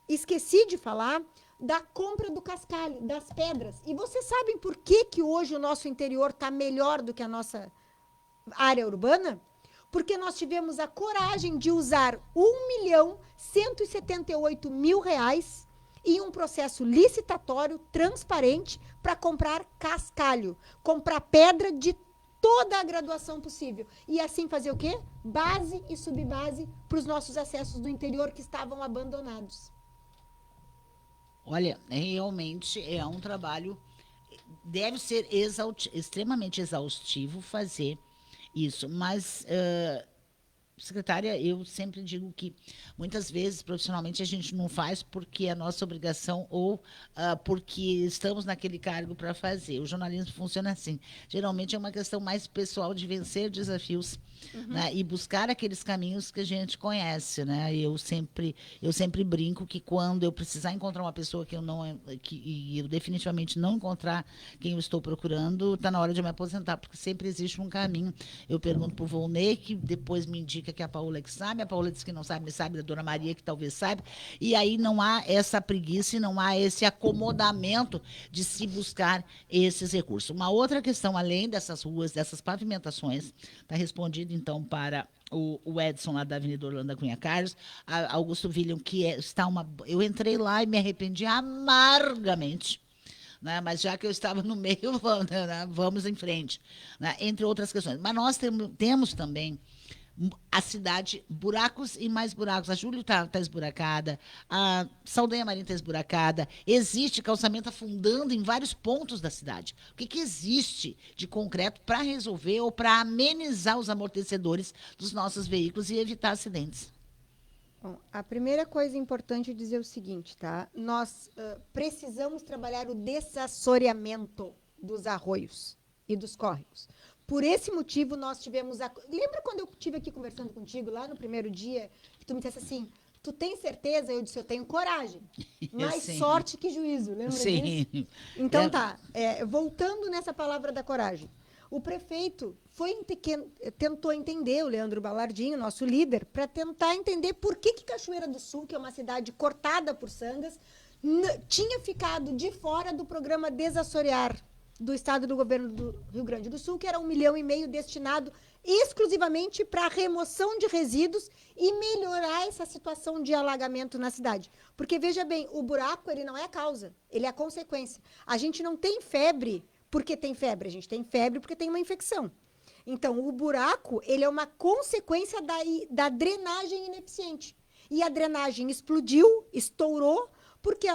esqueci de falar da compra do cascalho, das pedras. E vocês sabem por que hoje o nosso interior está melhor do que a nossa área urbana? Porque nós tivemos a coragem de usar R$ 1.178.000 em um processo licitatório, transparente, para comprar cascalho, comprar pedra de toda a graduação possível. E assim fazer o quê? Base e subbase para os nossos acessos do interior que estavam abandonados. Olha, realmente é um trabalho, deve ser extremamente exaustivo fazer isso, mas, secretária, eu sempre digo que muitas vezes, profissionalmente, a gente não faz porque é nossa obrigação ou porque estamos naquele cargo para fazer. O jornalismo funciona assim. Geralmente é uma questão mais pessoal de vencer desafios, né, e buscar aqueles caminhos que a gente conhece, né? Eu sempre brinco que quando eu precisar encontrar uma pessoa que eu definitivamente não encontrar quem eu estou procurando, está na hora de me aposentar, porque sempre existe um caminho. Eu pergunto para o Volney, que depois me indica que é a Paola que sabe, a Paola diz que não sabe, sabe da Dona Maria, que talvez saiba, e aí não há essa preguiça e não há esse acomodamento de se buscar esses recursos. Uma outra questão, além dessas ruas, dessas pavimentações, está respondido então para o Edson lá da Avenida Orlando Cunha Carlos, Augusto William, que está uma... Eu entrei lá e me arrependi amargamente, né? Mas já que eu estava no meio, vamos em frente, né? Entre outras questões. Mas nós temos também a cidade, buracos e mais buracos. A Júlio está esburacada, a Saldanha Marinha está esburacada, existe calçamento afundando em vários pontos da cidade. O que existe de concreto para resolver ou para amenizar os amortecedores dos nossos veículos e evitar acidentes? Bom, a primeira coisa importante é dizer o seguinte, tá? Nós precisamos trabalhar o desassoreamento dos arroios e dos córregos. Por esse motivo, nós tivemos... Lembra quando eu estive aqui conversando contigo, lá no primeiro dia, que tu me disse assim, tu tem certeza? Eu disse, eu tenho coragem. Mais sorte que juízo, lembra disso? Então tá, voltando nessa palavra da coragem. O prefeito tentou entender, o Leandro Balardinho, nosso líder, para tentar entender por que Cachoeira do Sul, que é uma cidade cortada por sangas, tinha ficado de fora do programa Desassorear do Estado do Governo do Rio Grande do Sul, que era 1,5 milhão destinado exclusivamente para a remoção de resíduos e melhorar essa situação de alagamento na cidade. Porque, veja bem, o buraco ele não é a causa, ele é a consequência. A gente não tem febre porque tem febre, a gente tem febre porque tem uma infecção. Então, o buraco ele é uma consequência da drenagem ineficiente. E a drenagem explodiu, estourou, porque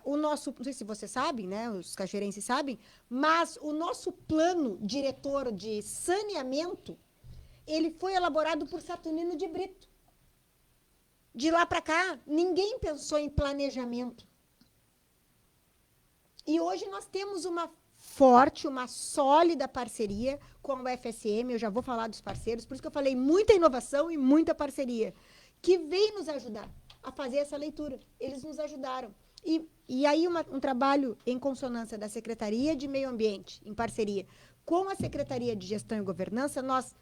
não sei se vocês sabem, né, os cachoeirenses sabem, mas o nosso plano diretor de saneamento, ele foi elaborado por Saturnino de Brito. De lá para cá, ninguém pensou em planejamento. E hoje nós temos uma forte, uma sólida parceria com a UFSM, eu já vou falar dos parceiros, por isso que eu falei muita inovação e muita parceria, que vem nos ajudar a fazer essa leitura. Eles nos ajudaram. E aí um trabalho em consonância da Secretaria de Meio Ambiente, em parceria com a Secretaria de Gestão e Governança, nós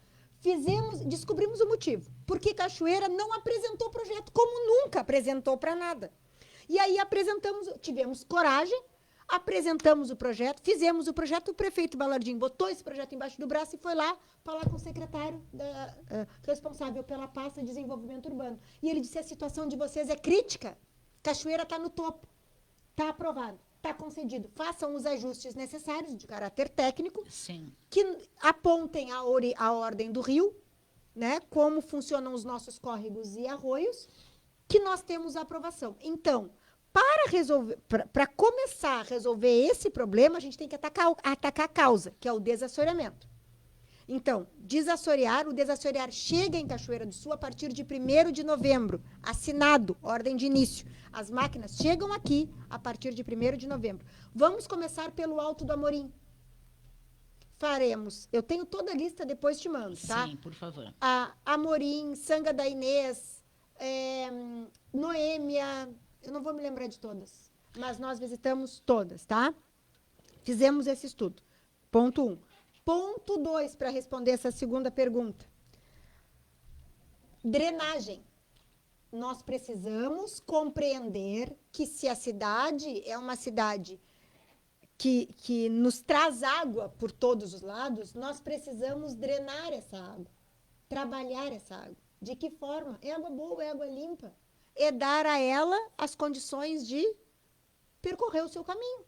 descobrimos o motivo. Porque Cachoeira não apresentou o projeto, como nunca apresentou para nada. E aí tivemos coragem, apresentamos o projeto, fizemos o projeto, o prefeito Balardinho botou esse projeto embaixo do braço e foi lá falar com o secretário responsável pela pasta de desenvolvimento urbano. E ele disse, a situação de vocês é crítica, Cachoeira está no topo, está aprovado, está concedido. Façam os ajustes necessários de caráter técnico, Sim. que apontem a ordem do rio, né, como funcionam os nossos córregos e arroios, que nós temos a aprovação. Então, para começar a resolver esse problema, a gente tem que atacar a causa, que é o desassoreamento. Então, o desassorear chega em Cachoeira do Sul a partir de 1º de novembro, assinado, ordem de início. As máquinas chegam aqui a partir de 1º de novembro. Vamos começar pelo Alto do Amorim. Faremos, eu tenho toda a lista, depois te mando, tá? Sim, por favor. Amorim, Sanga da Inês, Noêmia, eu não vou me lembrar de todas, mas nós visitamos todas, tá? Fizemos esse estudo. Ponto 1. Ponto 2, para responder essa segunda pergunta. Drenagem. Nós precisamos compreender que se a cidade é uma cidade que nos traz água por todos os lados, nós precisamos drenar essa água, trabalhar essa água. De que forma? É água boa, é água limpa. É dar a ela as condições de percorrer o seu caminho.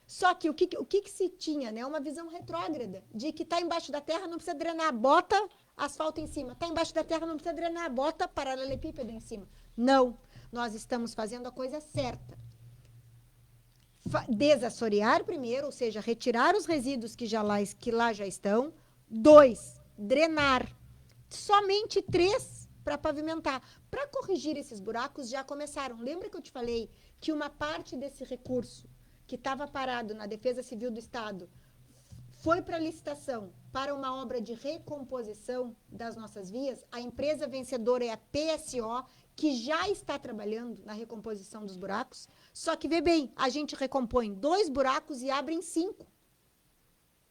Só que o que se tinha, né? Uma visão retrógrada, de que está embaixo da terra, não precisa drenar, bota asfalto em cima. Está embaixo da terra, não precisa drenar, bota paralelepípedo em cima. Não, nós estamos fazendo a coisa certa. Desassorear primeiro, ou seja, retirar os resíduos que lá já estão. 2, drenar. Somente 3 para pavimentar. Para corrigir esses buracos já começaram. Lembra que eu te falei que uma parte desse recurso que estava parado na Defesa Civil do Estado foi para licitação para uma obra de recomposição das nossas vias? A empresa vencedora é a PSO, que já está trabalhando na recomposição dos buracos. Só que, vê bem, a gente recompõe 2 buracos e abrem 5.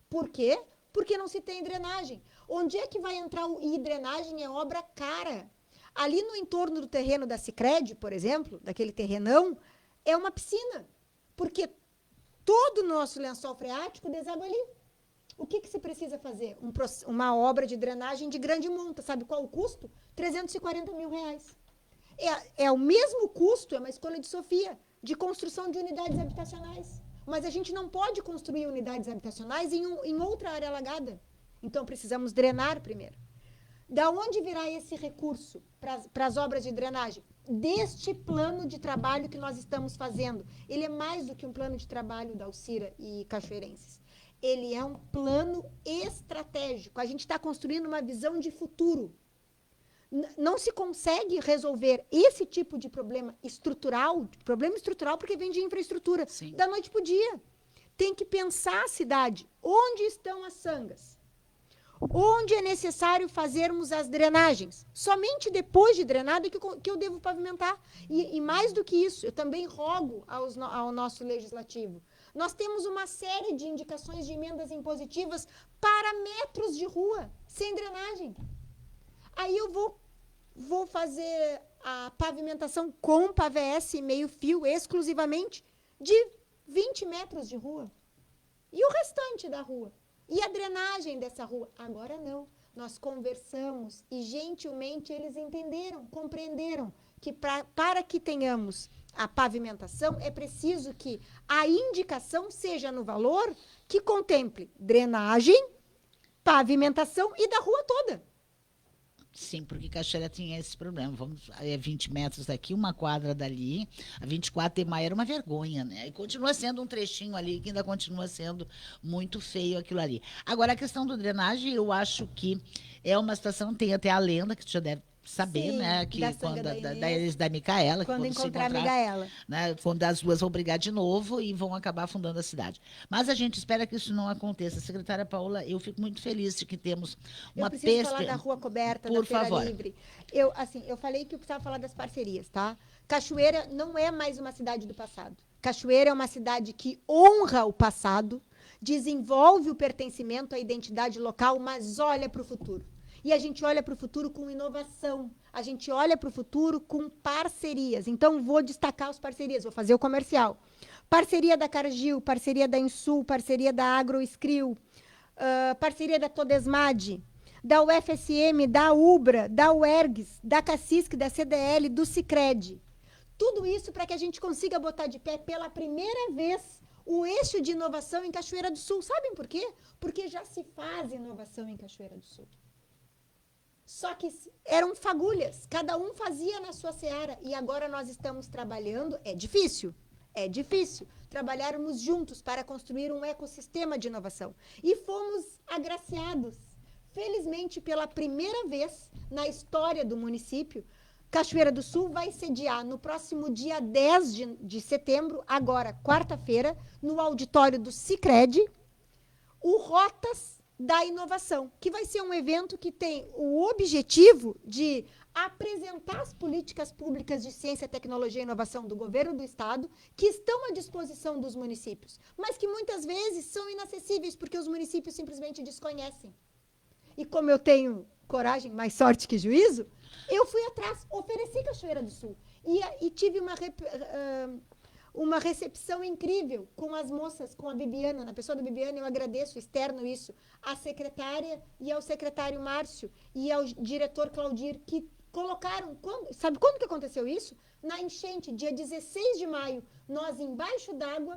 Por quê? Porque não se tem drenagem. Onde é que vai entrar e drenagem é obra cara. Ali no entorno do terreno da Sicredi, por exemplo, daquele terrenão, é uma piscina. Porque todo o nosso lençol freático desaba ali. O que se precisa fazer? Uma obra de drenagem de grande monta. Sabe qual o custo? 340 mil reais. É o mesmo custo, é uma escolha de Sofia, de construção de unidades habitacionais. Mas a gente não pode construir unidades habitacionais em outra área alagada. Então, precisamos drenar primeiro. Da onde virá esse recurso para as obras de drenagem? Deste plano de trabalho que nós estamos fazendo. Ele é mais do que um plano de trabalho da Alcira e Cachoeirenses. Ele é um plano estratégico. A gente está construindo uma visão de futuro. Não se consegue resolver esse tipo de problema estrutural porque vem de infraestrutura, sim, da noite para o dia. Tem que pensar a cidade. Onde estão as sangas? Onde é necessário fazermos as drenagens? Somente depois de drenado que eu devo pavimentar. E mais do que isso, eu também rogo ao nosso legislativo. Nós temos uma série de indicações de emendas impositivas para metros de rua, sem drenagem. Aí eu vou fazer a pavimentação com PAVS meio fio exclusivamente de 20 metros de rua. E o restante da rua? E a drenagem dessa rua? Agora não. Nós conversamos e gentilmente eles entenderam, compreenderam que para que tenhamos a pavimentação é preciso que a indicação seja no valor que contemple drenagem, pavimentação e da rua toda. Sim, porque Cachoeira tinha esse problema. 20 metros daqui, uma quadra dali. A 24 de maio era uma vergonha, né? E continua sendo um trechinho ali que ainda continua sendo muito feio aquilo ali. Agora, a questão do drenagem, eu acho que é uma situação, tem até a lenda, que tu já deve saber, sim, né? Que da Micaela. Quando encontrar a Micaela. Né, quando as duas vão brigar de novo e vão acabar fundando a cidade. Mas a gente espera que isso não aconteça. Secretária Paula, eu fico muito feliz de que temos uma pesca... Eu preciso falar da Rua Coberta, por da Feira favor. Livre. Eu falei que eu precisava falar das parcerias, tá? Cachoeira não é mais uma cidade do passado. Cachoeira é uma cidade que honra o passado, desenvolve o pertencimento à identidade local, mas olha para o futuro. E a gente olha para o futuro com inovação. A gente olha para o futuro com parcerias. Então, vou destacar as parcerias, vou fazer o comercial. Parceria da Cargill, parceria da Insul, parceria da AgroScril, parceria da Todesmad, da UFSM, da UBRA, da UERGS, da CACISC, da CDL, do Sicredi. Tudo isso para que a gente consiga botar de pé pela primeira vez o eixo de inovação em Cachoeira do Sul. Sabem por quê? Porque já se faz inovação em Cachoeira do Sul. Só que eram fagulhas, cada um fazia na sua seara. E agora nós estamos trabalhando, é difícil, trabalharmos juntos para construir um ecossistema de inovação. E fomos agraciados, felizmente, pela primeira vez na história do município, Cachoeira do Sul vai sediar no próximo dia 10 de setembro, agora, quarta-feira, no auditório do Sicredi, o Rotas da Inovação, que vai ser um evento que tem o objetivo de apresentar as políticas públicas de ciência, tecnologia e inovação do governo do estado, que estão à disposição dos municípios, mas que muitas vezes são inacessíveis, porque os municípios simplesmente desconhecem. E como eu coragem, mais sorte que juízo, eu fui atrás, ofereci Cachoeira do Sul. E tive uma recepção incrível com as moças, com a Bibiana, na pessoa da Bibiana, eu agradeço, externo isso, à secretária e ao secretário Márcio e ao diretor Claudir, que colocaram... Sabe quando que aconteceu isso? Na enchente, dia 16 de maio, nós embaixo d'água,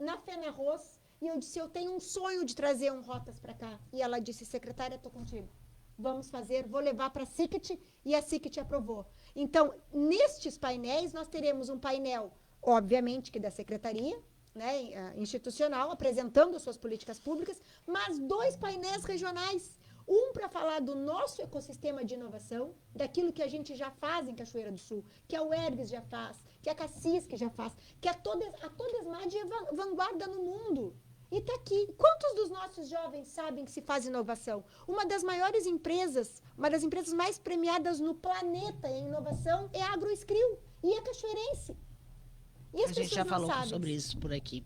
na Fenarroz, e eu disse, eu tenho um sonho de trazer um Rotas para cá. E ela disse, secretária, estou contigo. Vamos fazer, vou levar para a SICT, e a SICT aprovou. Então, nestes painéis, nós teremos um painel, obviamente, que da secretaria, né, institucional, apresentando as suas políticas públicas, mas 2 painéis regionais. Um para falar do nosso ecossistema de inovação, daquilo que a gente já faz em Cachoeira do Sul, que a UERGS já faz, que a Cassis já faz, que a Todesmad é vanguarda no mundo. E está aqui. Quantos dos nossos jovens sabem que se faz inovação? Uma das maiores empresas, uma das empresas mais premiadas no planeta em inovação é a AgroScreel e é cachoeirense. E a gente já falou sobre isso por aqui.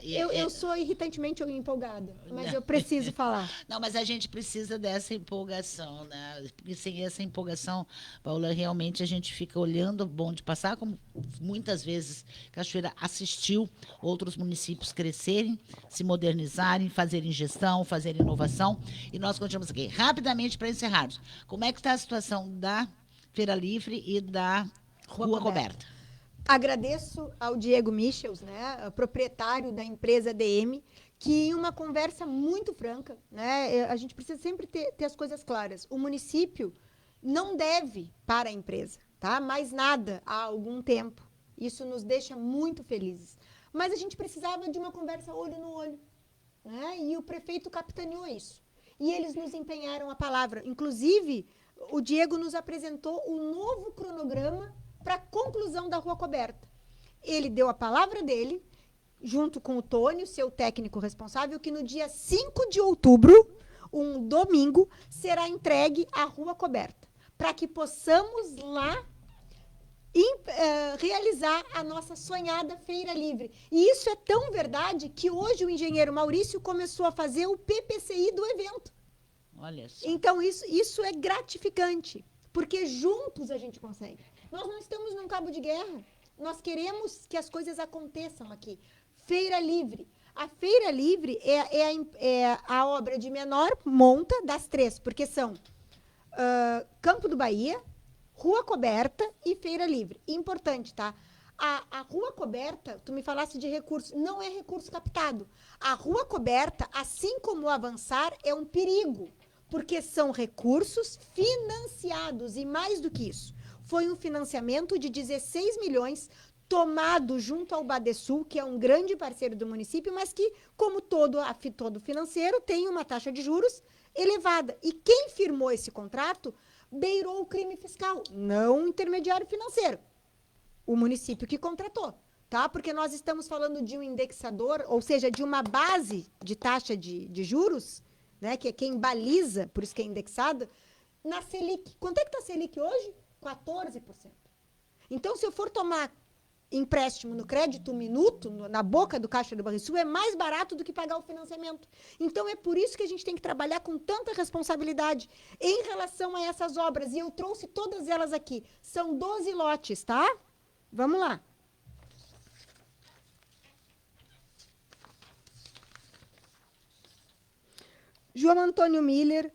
Eu sou irritantemente empolgada, mas eu preciso falar. Não, mas a gente precisa dessa empolgação, né? Porque sem essa empolgação, Paula, realmente a gente fica olhando o bonde passar, como muitas vezes Cachoeira assistiu outros municípios crescerem, se modernizarem, fazerem gestão, fazerem inovação, e nós continuamos aqui. Rapidamente, para encerrarmos, como é que está a situação da Feira Livre e da Rua Coberta? Agradeço ao Diego Michels, né, proprietário da empresa DM, que em uma conversa muito franca, né, a gente precisa sempre ter as coisas claras. O município não deve para a empresa, tá? Mais nada há algum tempo. Isso nos deixa muito felizes. Mas a gente precisava de uma conversa olho no olho, né? E o prefeito capitaneou isso. E eles nos empenharam a palavra. Inclusive, o Diego nos apresentou o novo cronograma para a conclusão da Rua Coberta. Ele deu a palavra dele, junto com o Tony, seu técnico responsável, que no dia 5 de outubro, um domingo, será entregue a Rua Coberta, para que possamos lá realizar a nossa sonhada Feira Livre. E isso é tão verdade que hoje o engenheiro Maurício começou a fazer o PPCI do evento. Olha só. Então, isso é gratificante, porque juntos a gente consegue. Nós não estamos num cabo de guerra. Nós queremos que as coisas aconteçam aqui. Feira Livre. A Feira Livre é a obra de menor monta das 3, porque são Campo do Bahia, Rua Coberta e Feira Livre. Importante, tá? A Rua Coberta, tu me falasse de recurso, não é recurso captado. A Rua Coberta, assim como o Avançar, é um perigo, porque são recursos financiados, e mais do que isso. Foi um financiamento de 16 milhões tomado junto ao Badesul, que é um grande parceiro do município, mas que, como todo financeiro, tem uma taxa de juros elevada. E quem firmou esse contrato beirou o crime fiscal, não o intermediário financeiro. O município que contratou, tá? Porque nós estamos falando de um indexador, ou seja, de uma base de taxa de juros, né, que é quem baliza, por isso que é indexada, na Selic. Quanto é que está a Selic hoje? 14%. Então, se eu for tomar empréstimo no crédito minuto, na boca do Caixa do Banrisul, é mais barato do que pagar o financiamento. Então, é por isso que a gente tem que trabalhar com tanta responsabilidade em relação a essas obras. E eu trouxe todas elas aqui. São 12 lotes, tá? Vamos lá. João Antônio Miller,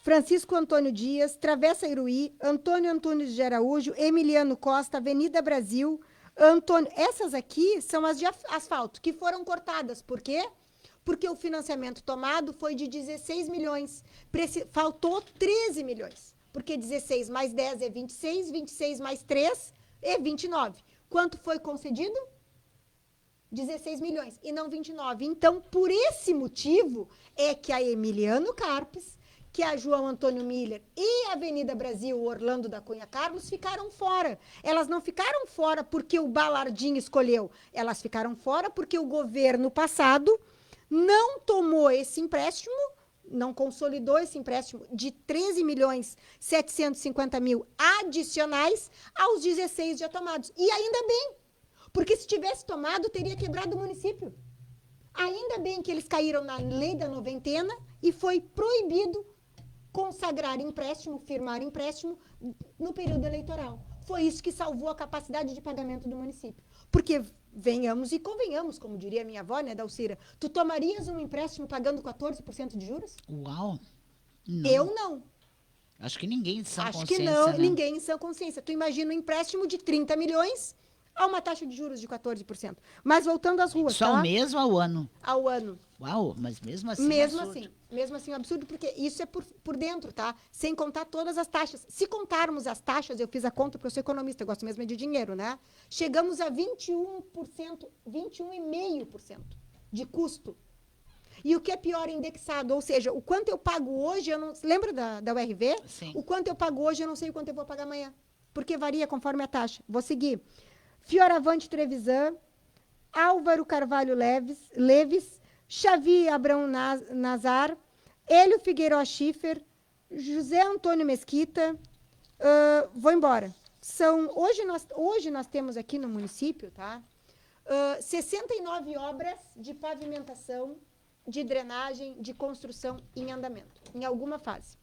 Francisco Antônio Dias, Travessa Iruí, Antônio Antunes de Araújo, Emiliano Costa, Avenida Brasil, Antônio... Essas aqui são as de asfalto, que foram cortadas. Por quê? Porque o financiamento tomado foi de 16 milhões. Faltou 13 milhões. Porque 16 mais 10 é 26, 26 mais 3 é 29. Quanto foi concedido? 16 milhões, e não 29. Então, por esse motivo, é que a Emiliano Carpes, que a João Antônio Miller e a Avenida Brasil, Orlando da Cunha Carlos, ficaram fora. Elas não ficaram fora porque o Balardim escolheu. Elas ficaram fora porque o governo passado não tomou esse empréstimo, não consolidou esse empréstimo de 13 milhões 750 mil adicionais aos 16 já tomados. E ainda bem, porque se tivesse tomado, teria quebrado o município. Ainda bem que eles caíram na lei da noventena e foi proibido consagrar empréstimo, firmar empréstimo no período eleitoral. Foi isso que salvou a capacidade de pagamento do município. Porque venhamos e convenhamos, como diria minha avó, né, Dalcira, tu tomarias um empréstimo pagando 14% de juros? Uau! Não. Eu não. Acho que ninguém de sã Acho consciência, que não, né? ninguém em sã consciência. Tu imagina um empréstimo de 30 milhões a uma taxa de juros de 14%. Mas voltando às ruas, Só tá? o mês ou ao ano? Ao ano. Uau, mas mesmo assim Mesmo é absurdo. assim, mesmo assim, é um absurdo, porque isso é por dentro, tá? Sem contar todas as taxas. Se contarmos as taxas, eu fiz a conta, porque eu sou economista, eu gosto mesmo é de dinheiro, né? Chegamos a 21%, 21,5% de custo. E o que é pior, indexado, ou seja, o quanto eu pago hoje, eu não... Lembra da URV? Sim. O quanto eu pago hoje, eu não sei o quanto eu vou pagar amanhã. Porque varia conforme a taxa. Vou seguir. Fioravante Trevisan, Álvaro Carvalho Leves, Xavi Abrão Nazar, Hélio Figueiredo Schiffer, José Antônio Mesquita, vou embora. Hoje nós temos aqui no município, tá? 69 obras de pavimentação, de drenagem, de construção em andamento, em alguma fase.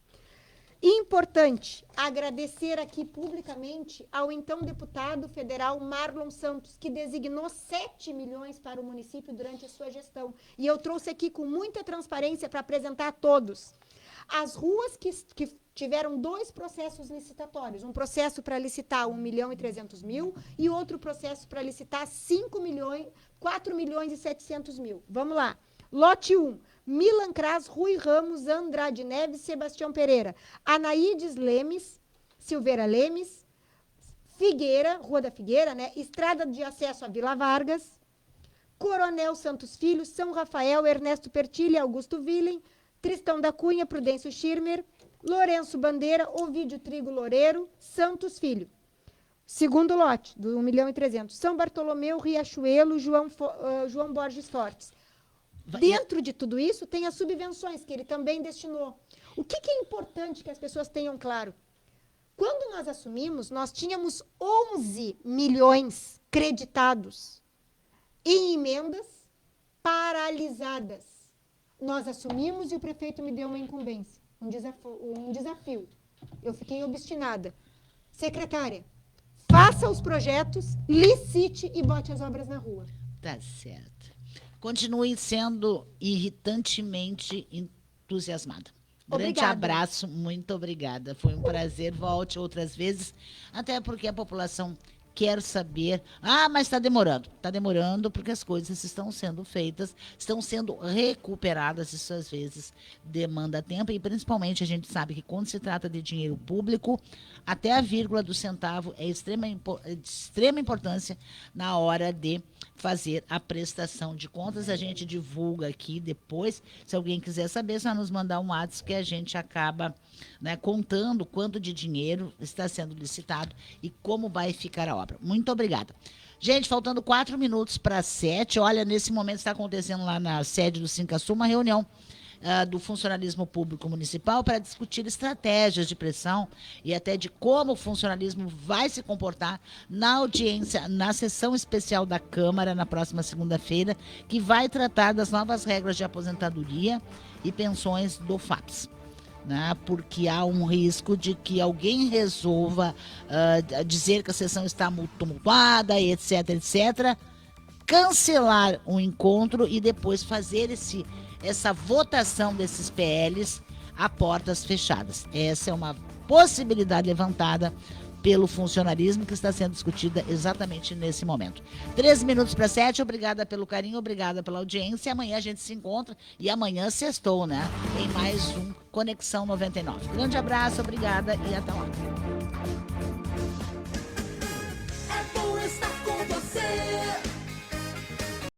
Importante agradecer aqui publicamente ao então deputado federal Marlon Santos, que designou 7 milhões para o município durante a sua gestão. E eu trouxe aqui com muita transparência para apresentar a todos. As ruas que tiveram 2 processos licitatórios. Um processo para licitar 1.300.000 e outro processo para licitar 4.700.000. Vamos lá. Lote 1. Milan Cras, Rui Ramos, Andrade Neves, Sebastião Pereira, Anaídes Lemes, Silveira Lemes, Figueira, Rua da Figueira, né? Estrada de acesso a Vila Vargas, Coronel Santos Filho, São Rafael, Ernesto Pertilli, Augusto Willen, Tristão da Cunha, Prudêncio Schirmer, Lourenço Bandeira, Ovídio Trigo Loureiro, Santos Filho. Segundo lote, do 1.300.000. São Bartolomeu, Riachuelo, João Borges Fortes. Dentro de tudo isso, tem as subvenções, que ele também destinou. O que é importante que as pessoas tenham claro? Quando nós assumimos, nós tínhamos 11 milhões creditados em emendas paralisadas. Nós assumimos e o prefeito me deu uma incumbência, um desafio. Eu fiquei obstinada. Secretária, faça os projetos, licite e bote as obras na rua. Tá certo. Continue sendo irritantemente entusiasmada. Grande Obrigada. abraço, muito obrigada. Foi um prazer, volte outras vezes, até porque a população quer saber. Ah, mas está demorando. Está demorando porque as coisas estão sendo feitas, estão sendo recuperadas, isso às vezes demanda tempo, e principalmente a gente sabe que quando se trata de dinheiro público, até a vírgula do centavo é de extrema importância na hora de fazer a prestação de contas. A gente divulga aqui depois, se alguém quiser saber, é só nos mandar um WhatsApp que a gente acaba, né, contando quanto de dinheiro está sendo licitado e como vai ficar a obra. Muito obrigada. Gente, faltando 4 minutos para 7, olha, nesse momento está acontecendo lá na sede do Sincasul uma reunião do funcionalismo público municipal para discutir estratégias de pressão e até de como o funcionalismo vai se comportar na audiência, na sessão especial da Câmara na próxima segunda-feira, que vai tratar das novas regras de aposentadoria e pensões do FAPS. Né, porque há um risco de que alguém resolva dizer que a sessão está tumultuada, etc, etc, cancelar o encontro e depois fazer essa votação desses PLs a portas fechadas. Essa é uma possibilidade levantada pelo funcionalismo que está sendo discutida exatamente nesse momento. 13 minutos para 7, obrigada pelo carinho, obrigada pela audiência. Amanhã a gente se encontra e amanhã sextou, né? Em mais um Conexão 99. Grande abraço, obrigada e até lá. É bom estar com você.